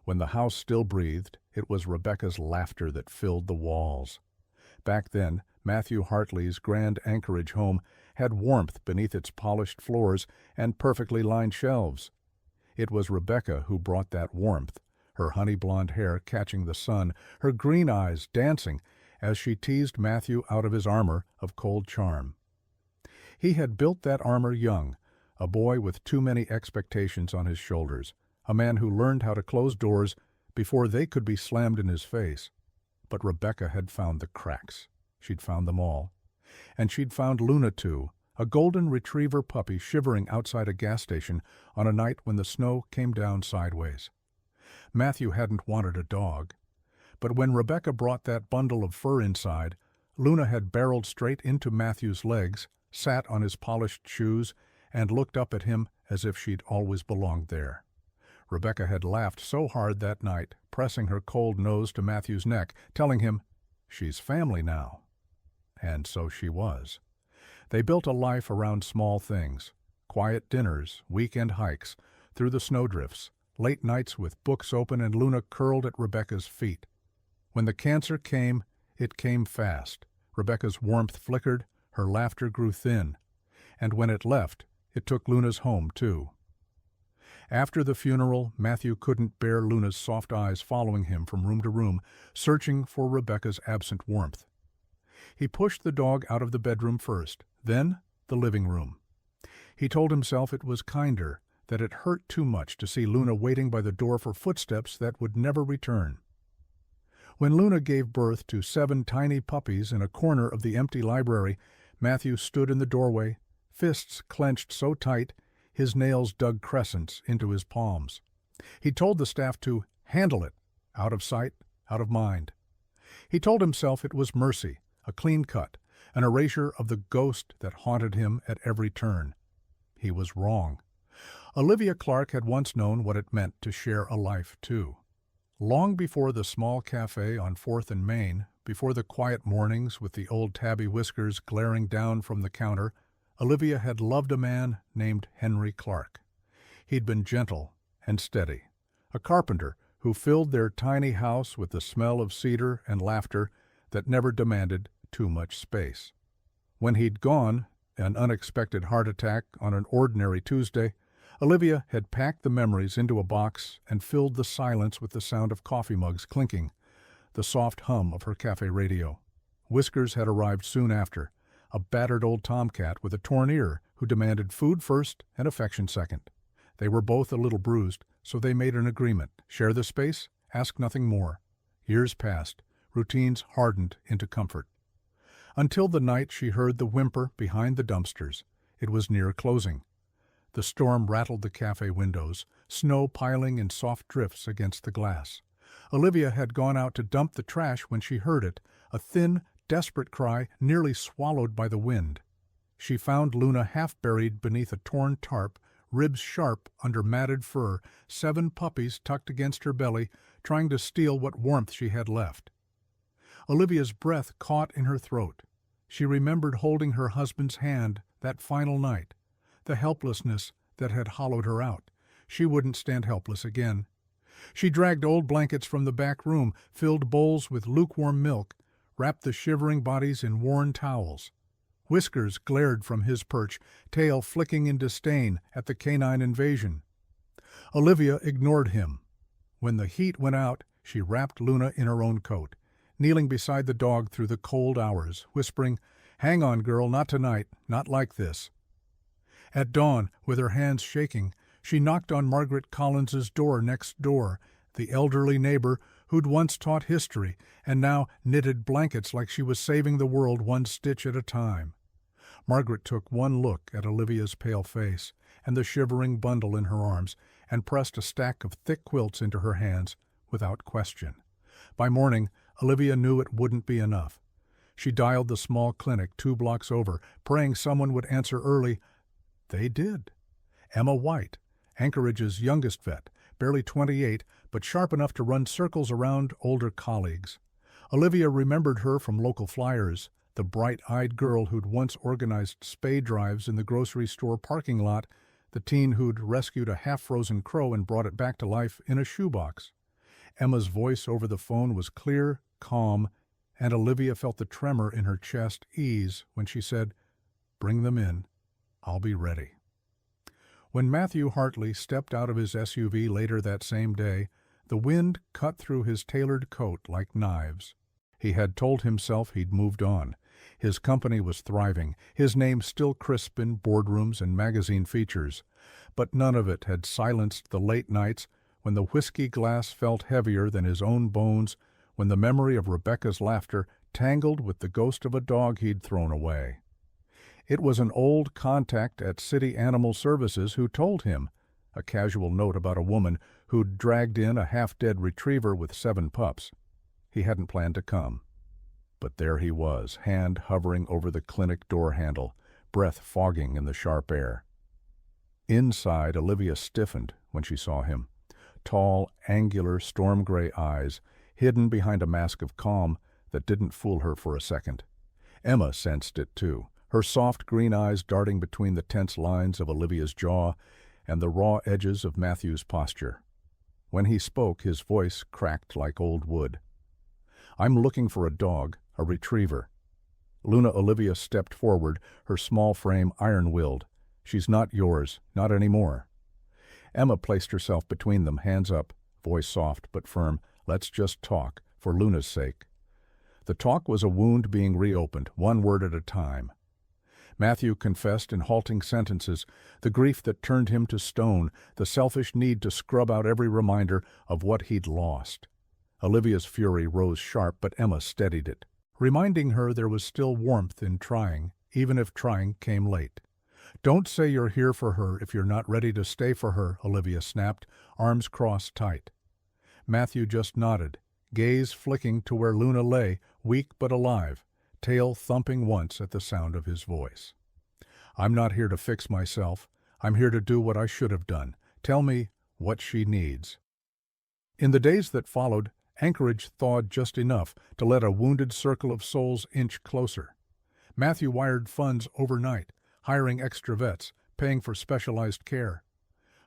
When the house still breathed, it was Rebecca's laughter that filled the walls. Back then, Matthew Hartley's grand Anchorage home had warmth beneath its polished floors and perfectly lined shelves. It was Rebecca who brought that warmth, her honey-blonde hair catching the sun, her green eyes dancing as she teased Matthew out of his armor of cold charm. He had built that armor young, a boy with too many expectations on his shoulders, a man who learned how to close doors before they could be slammed in his face. But Rebecca had found the cracks. She'd found them all. And she'd found Luna, too, a golden retriever puppy shivering outside a gas station on a night when the snow came down sideways. Matthew hadn't wanted a dog. But when Rebecca brought that bundle of fur inside, Luna had barreled straight into Matthew's legs, sat on his polished shoes, and looked up at him as if she'd always belonged there. Rebecca had laughed so hard that night, pressing her cold nose to Matthew's neck, telling him, "She's family now." And so she was. They built a life around small things, quiet dinners, weekend hikes, through the snowdrifts, late nights with books open and Luna curled at Rebecca's feet. When the cancer came, it came fast. Rebecca's warmth flickered, her laughter grew thin. And when it left, it took Luna's home, too. After the funeral, Matthew couldn't bear Luna's soft eyes following him from room to room, searching for Rebecca's absent warmth. He pushed the dog out of the bedroom first, then the living room. He told himself it was kinder, that it hurt too much to see Luna waiting by the door for footsteps that would never return. When Luna gave birth to 7 tiny puppies in a corner of the empty library, Matthew stood in the doorway, fists clenched so tight his nails dug crescents into his palms. He told the staff to handle it, out of sight, out of mind. He told himself it was mercy, a clean cut, an erasure of the ghost that haunted him at every turn. He was wrong. Olivia Clark had once known what it meant to share a life, too. Long before the small cafe on 4th and Main, before the quiet mornings with the old tabby whiskers glaring down from the counter, Olivia had loved a man named Henry Clark. He'd been gentle and steady, a carpenter who filled their tiny house with the smell of cedar and laughter that never demanded too much space. When he'd gone, an unexpected heart attack on an ordinary Tuesday, Olivia had packed the memories into a box and filled the silence with the sound of coffee mugs clinking, the soft hum of her cafe radio. Whiskers had arrived soon after, a battered old tomcat with a torn ear who demanded food first and affection second. They were both a little bruised, so they made an agreement. Share the space, ask nothing more. Years passed, routines hardened into comfort. Until the night she heard the whimper behind the dumpsters. It was near closing. The storm rattled the cafe windows, snow piling in soft drifts against the glass. Olivia had gone out to dump the trash when she heard it, a thin, desperate cry nearly swallowed by the wind. She found Luna half buried beneath a torn tarp, ribs sharp under matted fur, 7 puppies tucked against her belly, trying to steal what warmth she had left. Olivia's breath caught in her throat. She remembered holding her husband's hand that final night, the helplessness that had hollowed her out. She wouldn't stand helpless again. She dragged old blankets from the back room, filled bowls with lukewarm milk, wrapped the shivering bodies in worn towels. Whiskers glared from his perch, tail flicking in disdain at the canine invasion. Olivia ignored him. When the heat went out, she wrapped Luna in her own coat, kneeling beside the dog through the cold hours, whispering, "Hang on, girl, not tonight, not like this." At dawn, with her hands shaking, she knocked on Margaret Collins's door next door, the elderly neighbor who'd once taught history and now knitted blankets like she was saving the world one stitch at a time. Margaret took one look at Olivia's pale face and the shivering bundle in her arms and pressed a stack of thick quilts into her hands without question. By morning, Olivia knew it wouldn't be enough. She dialed the small clinic 2 blocks over, praying someone would answer early. They did. Emma White, Anchorage's youngest vet, barely 28, but sharp enough to run circles around older colleagues. Olivia remembered her from local flyers, the bright-eyed girl who'd once organized spay drives in the grocery store parking lot, the teen who'd rescued a half-frozen crow and brought it back to life in a shoebox. Emma's voice over the phone was clear, calm, and Olivia felt the tremor in her chest ease when she said, "Bring them in. I'll be ready." When Matthew Hartley stepped out of his SUV later that same day, the wind cut through his tailored coat like knives. He had told himself he'd moved on. His company was thriving, his name still crisp in boardrooms and magazine features. But none of it had silenced the late nights when the whiskey glass felt heavier than his own bones, when the memory of Rebecca's laughter tangled with the ghost of a dog he'd thrown away. It was an old contact at City Animal Services who told him, a casual note about a woman who'd dragged in a half-dead retriever with 7 pups. He hadn't planned to come. But there he was, hand hovering over the clinic door handle, breath fogging in the sharp air. Inside, Olivia stiffened when she saw him. Tall, angular, storm-gray eyes, hidden behind a mask of calm that didn't fool her for a second. Emma sensed it too, her soft green eyes darting between the tense lines of Olivia's jaw and the raw edges of Matthew's posture. When he spoke, his voice cracked like old wood. "I'm looking for a dog, a retriever." Luna Olivia stepped forward, her small frame iron-willed. "She's not yours, not anymore." Emma placed herself between them, hands up, voice soft but firm. "Let's just talk, for Luna's sake." The talk was a wound being reopened, one word at a time. Matthew confessed in halting sentences, the grief that turned him to stone, the selfish need to scrub out every reminder of what he'd lost. Olivia's fury rose sharp, but Emma steadied it, reminding her there was still warmth in trying, even if trying came late. "Don't say you're here for her if you're not ready to stay for her," Olivia snapped, arms crossed tight. Matthew just nodded, gaze flicking to where Luna lay, weak but alive, tail thumping once at the sound of his voice. "I'm not here to fix myself. I'm here to do what I should have done. Tell me what she needs." In the days that followed, Anchorage thawed just enough to let a wounded circle of souls inch closer. Matthew wired funds overnight, hiring extra vets, paying for specialized care.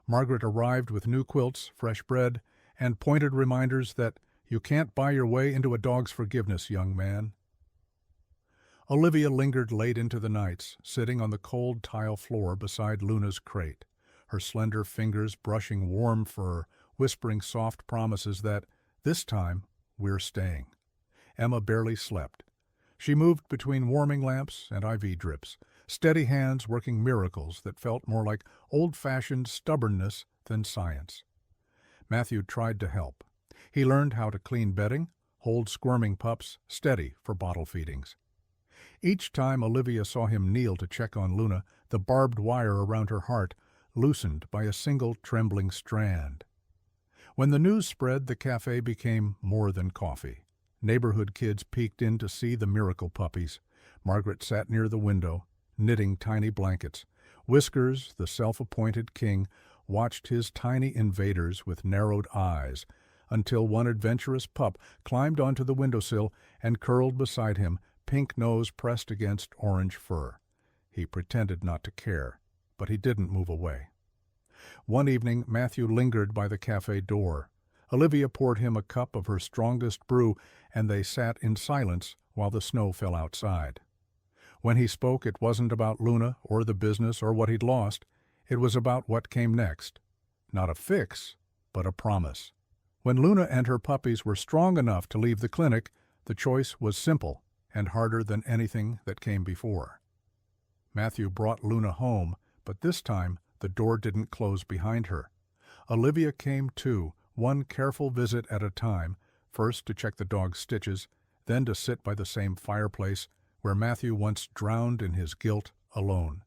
Margaret arrived with new quilts, fresh bread, and pointed reminders that you can't buy your way into a dog's forgiveness, young man. Olivia lingered late into the nights, sitting on the cold tile floor beside Luna's crate, her slender fingers brushing warm fur, whispering soft promises that, this time, we're staying. Emma barely slept. She moved between warming lamps and IV drips, steady hands working miracles that felt more like old-fashioned stubbornness than science. Matthew tried to help. He learned how to clean bedding, hold squirming pups steady for bottle feedings. Each time Olivia saw him kneel to check on Luna, the barbed wire around her heart loosened by a single trembling strand. When the news spread, the cafe became more than coffee. Neighborhood kids peeked in to see the miracle puppies. Margaret sat near the window, knitting tiny blankets. Whiskers, the self-appointed king, watched his tiny invaders with narrowed eyes, until one adventurous pup climbed onto the windowsill and curled beside him, pink nose pressed against orange fur. He pretended not to care, but he didn't move away. One evening, Matthew lingered by the cafe door. Olivia poured him a cup of her strongest brew, and they sat in silence while the snow fell outside. When he spoke, it wasn't about Luna or the business or what he'd lost. It was about what came next. Not a fix, but a promise. When Luna and her puppies were strong enough to leave the clinic, the choice was simple and harder than anything that came before. Matthew brought Luna home, but this time the door didn't close behind her. Olivia came too, one careful visit at a time, first to check the dog's stitches, then to sit by the same fireplace where Matthew once drowned in his guilt alone.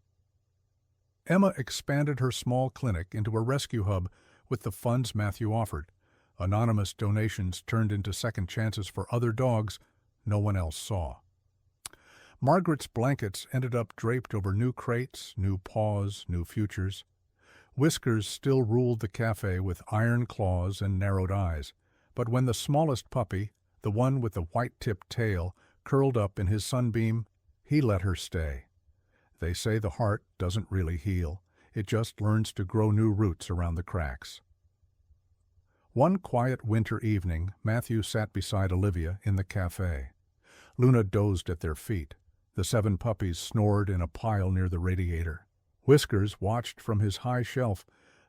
Emma expanded her small clinic into a rescue hub with the funds Matthew offered. Anonymous donations turned into second chances for other dogs no one else saw. Margaret's blankets ended up draped over new crates, new paws, new futures. Whiskers still ruled the cafe with iron claws and narrowed eyes, but when the smallest puppy, the one with the white-tipped tail, curled up in his sunbeam, he let her stay. They say the heart doesn't really heal. It just learns to grow new roots around the cracks. One quiet winter evening, Matthew sat beside Olivia in the cafe. Luna dozed at their feet. The 7 puppies snored in a pile near the radiator. Whiskers watched from his high shelf,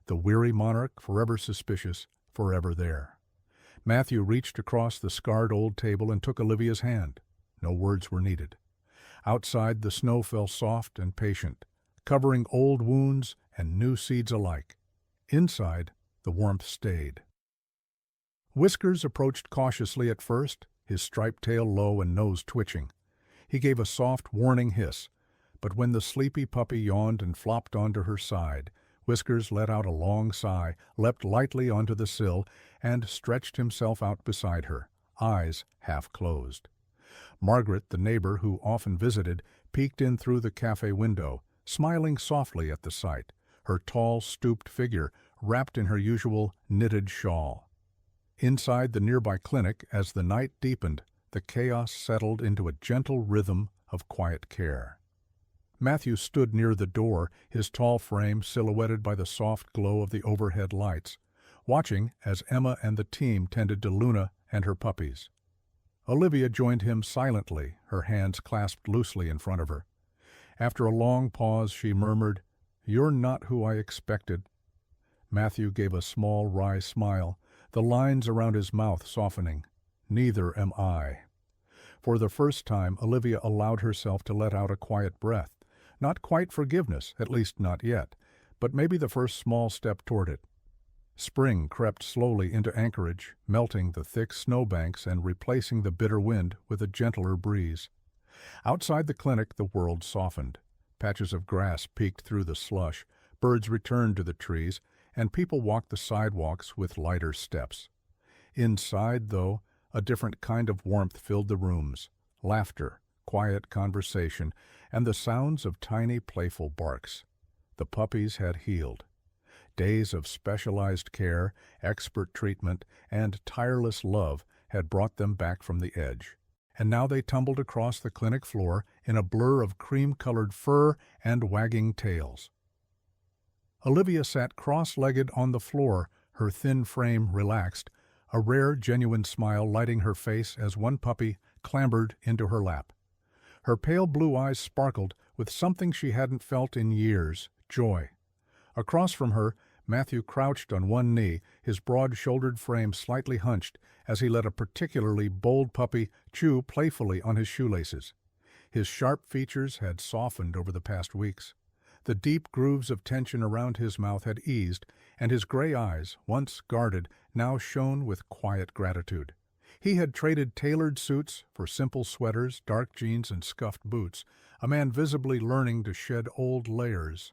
the weary monarch forever suspicious, forever there. Matthew reached across the scarred old table and took Olivia's hand. No words were needed. Outside, the snow fell soft and patient, covering old wounds and new seeds alike. Inside, the warmth stayed. Whiskers approached cautiously at first, his striped tail low and nose twitching. He gave a soft, warning hiss, but when the sleepy puppy yawned and flopped onto her side, Whiskers let out a long sigh, leapt lightly onto the sill, and stretched himself out beside her, eyes half closed. Margaret, the neighbor who often visited, peeked in through the cafe window, smiling softly at the sight, her tall, stooped figure wrapped in her usual knitted shawl. Inside the nearby clinic, as the night deepened, the chaos settled into a gentle rhythm of quiet care. Matthew stood near the door, his tall frame silhouetted by the soft glow of the overhead lights, watching as Emma and the team tended to Luna and her puppies. Olivia joined him silently, her hands clasped loosely in front of her. After a long pause, she murmured, "You're not who I expected." Matthew gave a small, wry smile, the lines around his mouth softening. "Neither am I." For the first time, Olivia allowed herself to let out a quiet breath. Not quite forgiveness, at least not yet, but maybe the first small step toward it. Spring crept slowly into Anchorage, melting the thick snowbanks and replacing the bitter wind with a gentler breeze. Outside the clinic, the world softened. Patches of grass peeked through the slush, birds returned to the trees, and people walked the sidewalks with lighter steps. Inside, though, a different kind of warmth filled the rooms. Laughter, quiet conversation, and the sounds of tiny playful barks. The puppies had healed. Days of specialized care, expert treatment, and tireless love had brought them back from the edge. And now they tumbled across the clinic floor in a blur of cream-colored fur and wagging tails. Olivia sat cross-legged on the floor, her thin frame relaxed, a rare, genuine smile lighting her face as one puppy clambered into her lap. Her pale blue eyes sparkled with something she hadn't felt in years, joy. Across from her, Matthew crouched on one knee, his broad-shouldered frame slightly hunched as he let a particularly bold puppy chew playfully on his shoelaces. His sharp features had softened over the past weeks. The deep grooves of tension around his mouth had eased, and his gray eyes, once guarded, now shone with quiet gratitude. He had traded tailored suits for simple sweaters, dark jeans, and scuffed boots, a man visibly learning to shed old layers.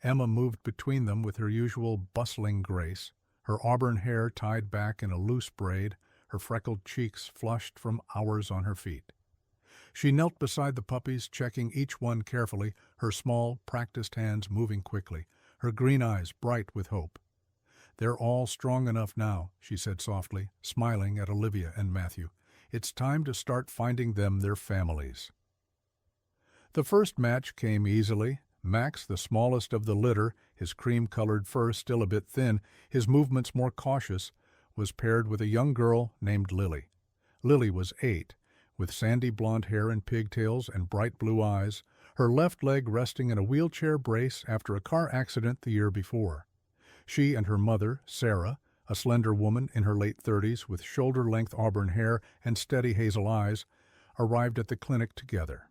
Emma moved between them with her usual bustling grace, her auburn hair tied back in a loose braid, her freckled cheeks flushed from hours on her feet. She knelt beside the puppies, checking each one carefully, her small, practiced hands moving quickly, her green eyes bright with hope. "They're all strong enough now," she said softly, smiling at Olivia and Matthew. "It's time to start finding them their families." The first match came easily. Max, the smallest of the litter, his cream-colored fur still a bit thin, his movements more cautious, was paired with a young girl named Lily. Lily was 8, with sandy blonde hair and pigtails and bright blue eyes, her left leg resting in a wheelchair brace after a car accident the year before. She and her mother, Sarah, a slender woman in her late 30s with shoulder-length auburn hair and steady hazel eyes, arrived at the clinic together.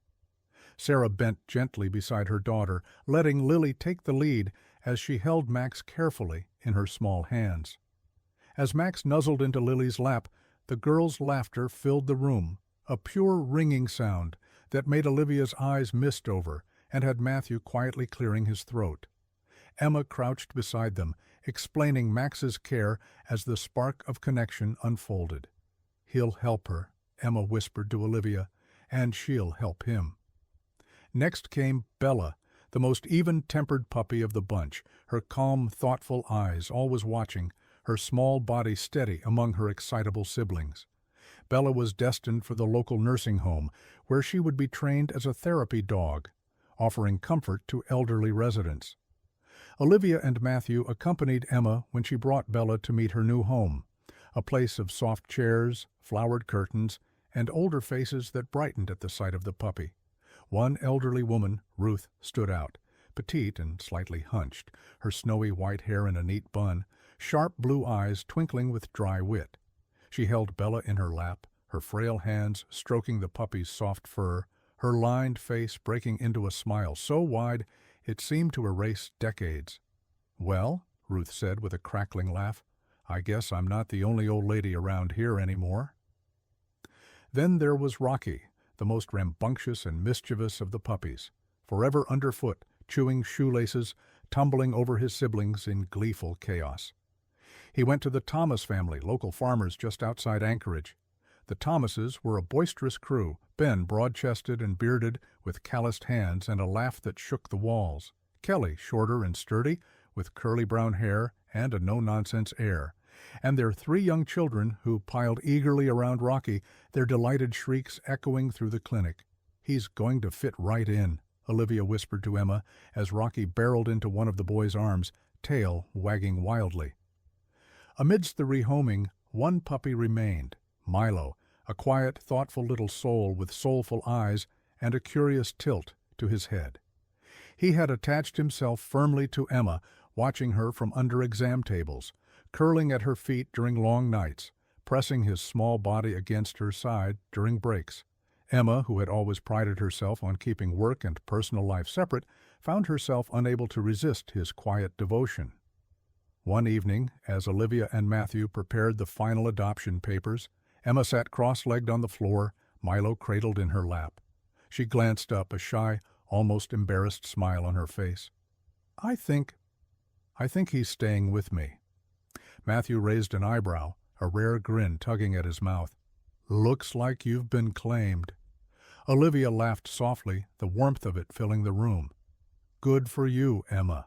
Sarah bent gently beside her daughter, letting Lily take the lead as she held Max carefully in her small hands. As Max nuzzled into Lily's lap, the girl's laughter filled the room, a pure ringing sound that made Olivia's eyes mist over and had Matthew quietly clearing his throat. Emma crouched beside them, explaining Max's care as the spark of connection unfolded. "He'll help her," Emma whispered to Olivia, "and she'll help him." Next came Bella, the most even-tempered puppy of the bunch, her calm, thoughtful eyes always watching, her small body steady among her excitable siblings. Bella was destined for the local nursing home, where she would be trained as a therapy dog, offering comfort to elderly residents. Olivia and Matthew accompanied Emma when she brought Bella to meet her new home, a place of soft chairs, flowered curtains, and older faces that brightened at the sight of the puppy. One elderly woman, Ruth, stood out, petite and slightly hunched, her snowy white hair in a neat bun, sharp blue eyes twinkling with dry wit. She held Bella in her lap, her frail hands stroking the puppy's soft fur, her lined face breaking into a smile so wide it seemed to erase decades. "Well," Ruth said with a crackling laugh, "I guess I'm not the only old lady around here anymore." Then there was Rocky, the most rambunctious and mischievous of the puppies, forever underfoot, chewing shoelaces, tumbling over his siblings in gleeful chaos. He went to the Thomas family, local farmers just outside Anchorage. The Thomases were a boisterous crew, Ben broad-chested and bearded, with calloused hands and a laugh that shook the walls. Kelly, shorter and sturdy, with curly brown hair and a no-nonsense air. And their 3 young children who piled eagerly around Rocky, their delighted shrieks echoing through the clinic. "He's going to fit right in," Olivia whispered to Emma as Rocky barreled into one of the boys' arms, tail wagging wildly. Amidst the rehoming, one puppy remained, Milo, a quiet, thoughtful little soul with soulful eyes and a curious tilt to his head. He had attached himself firmly to Emma, watching her from under exam tables, curling at her feet during long nights, pressing his small body against her side during breaks. Emma, who had always prided herself on keeping work and personal life separate, found herself unable to resist his quiet devotion. One evening, as Olivia and Matthew prepared the final adoption papers, Emma sat cross-legged on the floor, Milo cradled in her lap. She glanced up, a shy, almost embarrassed smile on her face. I think he's staying with me." Matthew raised an eyebrow, a rare grin tugging at his mouth. "Looks like you've been claimed." Olivia laughed softly, the warmth of it filling the room. "Good for you, Emma."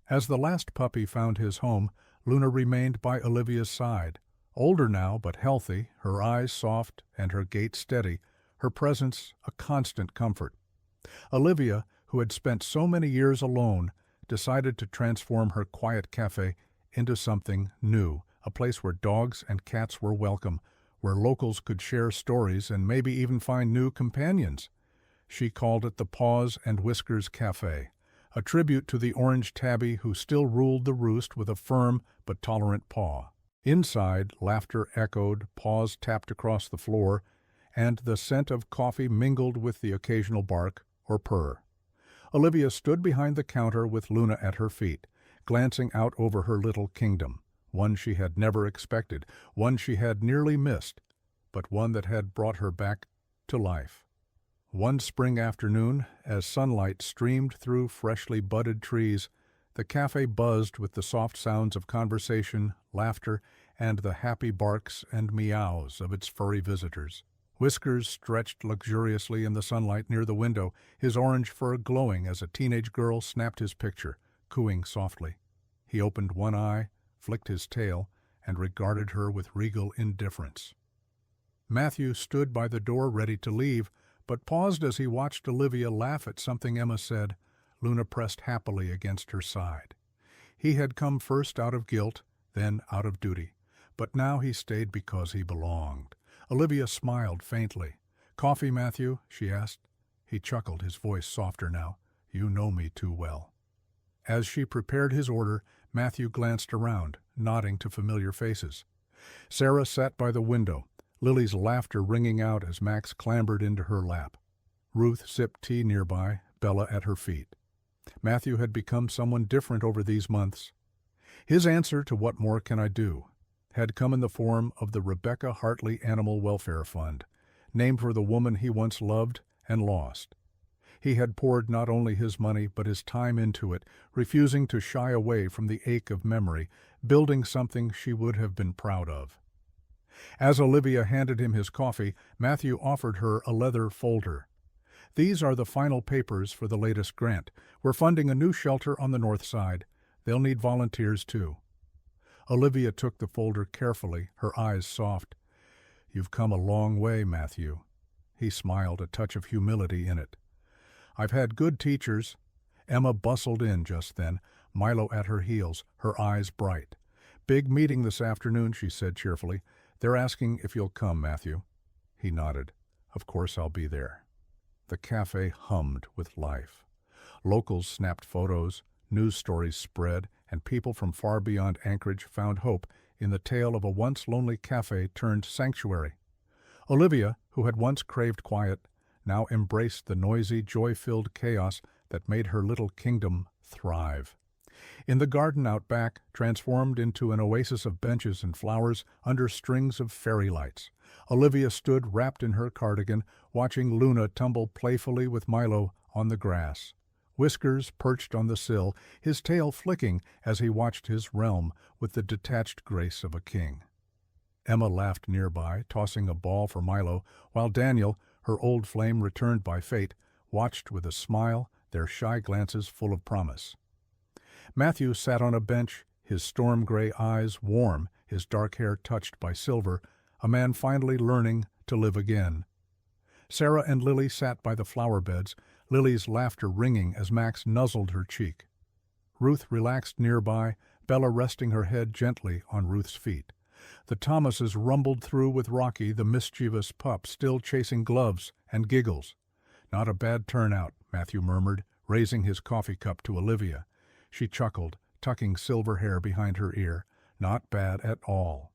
As the last puppy found his home, Luna remained by Olivia's side. Older now, but healthy, her eyes soft and her gait steady, her presence a constant comfort. Olivia, who had spent so many years alone, decided to transform her quiet cafe into something new, a place where dogs and cats were welcome, where locals could share stories and maybe even find new companions. She called it the Paws and Whiskers Cafe, a tribute to the orange tabby who still ruled the roost with a firm but tolerant paw. Inside, laughter echoed, paws tapped across the floor, and the scent of coffee mingled with the occasional bark or purr. Olivia stood behind the counter with Luna at her feet, glancing out over her little kingdom, one she had never expected, one she had nearly missed, but one that had brought her back to life. One spring afternoon, as sunlight streamed through freshly budded trees, the cafe buzzed with the soft sounds of conversation, laughter, and the happy barks and meows of its furry visitors. Whiskers stretched luxuriously in the sunlight near the window, his orange fur glowing as a teenage girl snapped his picture, cooing softly. He opened one eye, flicked his tail, and regarded her with regal indifference. Matthew stood by the door ready to leave, but paused as he watched Olivia laugh at something Emma said. Luna pressed happily against her side. He had come first out of guilt, then out of duty, but now he stayed because he belonged. Olivia smiled faintly. "Coffee, Matthew?" she asked. He chuckled, his voice softer now. "You know me too well." As she prepared his order, Matthew glanced around, nodding to familiar faces. Sarah sat by the window, Lily's laughter ringing out as Max clambered into her lap. Ruth sipped tea nearby, Bella at her feet. Matthew had become someone different over these months. His answer to "what more can I do?" had come in the form of the Rebecca Hartley Animal Welfare Fund, named for the woman he once loved and lost. He had poured not only his money but his time into it, refusing to shy away from the ache of memory, building something she would have been proud of. As Olivia handed him his coffee, Matthew offered her a leather folder. "These are the final papers for the latest grant. We're funding a new shelter on the north side. They'll need volunteers, too." Olivia took the folder carefully, her eyes soft. "You've come a long way, Matthew." He smiled, a touch of humility in it. "I've had good teachers." Emma bustled in just then. Milo at her heels, her eyes bright. "Big meeting this afternoon," she said cheerfully. "They're asking if you'll come, Matthew." He nodded. "Of course I'll be there." The cafe hummed with life. Locals snapped photos, news stories spread, and people from far beyond Anchorage found hope in the tale of a once lonely cafe turned sanctuary. Olivia, who had once craved quiet, now embraced the noisy, joy-filled chaos that made her little kingdom thrive. In the garden out back, transformed into an oasis of benches and flowers under strings of fairy lights, Olivia stood wrapped in her cardigan, watching Luna tumble playfully with Milo on the grass. Whiskers perched on the sill, his tail flicking as he watched his realm with the detached grace of a king. Emma laughed nearby, tossing a ball for Milo, while Daniel, her old flame returned by fate, watched with a smile, their shy glances full of promise. Matthew sat on a bench, his storm-gray eyes warm, his dark hair touched by silver, a man finally learning to live again. Sarah and Lily sat by the flower beds, Lily's laughter ringing as Max nuzzled her cheek. Ruth relaxed nearby, Bella resting her head gently on Ruth's feet. The Thomases rumbled through with Rocky, the mischievous pup, still chasing gloves and giggles. "Not a bad turnout," Matthew murmured, raising his coffee cup to Olivia. She chuckled, tucking silver hair behind her ear. "Not bad at all."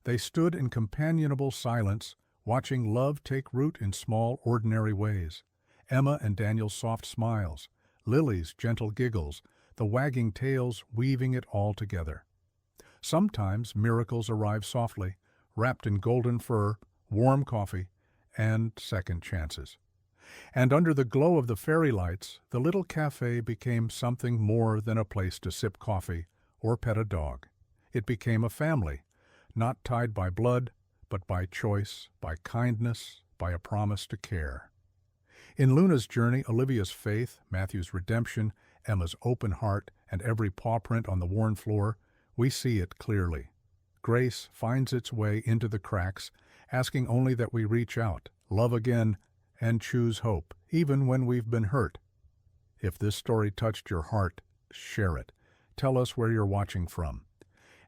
They stood in companionable silence, watching love take root in small, ordinary ways. Emma and Daniel's soft smiles, Lily's gentle giggles, the wagging tails weaving it all together. Sometimes miracles arrive softly, wrapped in golden fur, warm coffee, and second chances. And under the glow of the fairy lights, the little cafe became something more than a place to sip coffee or pet a dog. It became a family, not tied by blood, but by choice, by kindness, by a promise to care. In Luna's journey, Olivia's faith, Matthew's redemption, Emma's open heart, and every paw print on the worn floor, we see it clearly. Grace finds its way into the cracks, asking only that we reach out, love again, and choose hope, even when we've been hurt. If this story touched your heart, share it. Tell us where you're watching from.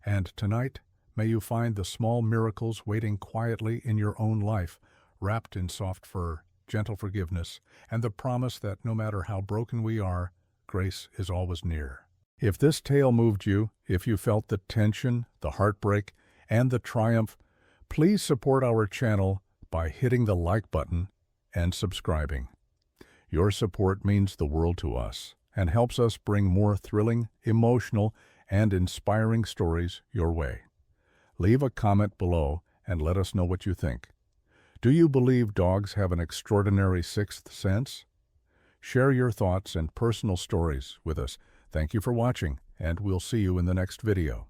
And tonight, may you find the small miracles waiting quietly in your own life, wrapped in soft fur, gentle forgiveness, and the promise that no matter how broken we are, grace is always near. If this tale moved you, if you felt the tension, the heartbreak, and the triumph, please support our channel by hitting the like button and subscribing. Your support means the world to us and helps us bring more thrilling, emotional, and inspiring stories your way. Leave a comment below and let us know what you think. Do you believe dogs have an extraordinary sixth sense? Share your thoughts and personal stories with us. Thank you for watching, and we'll see you in the next video.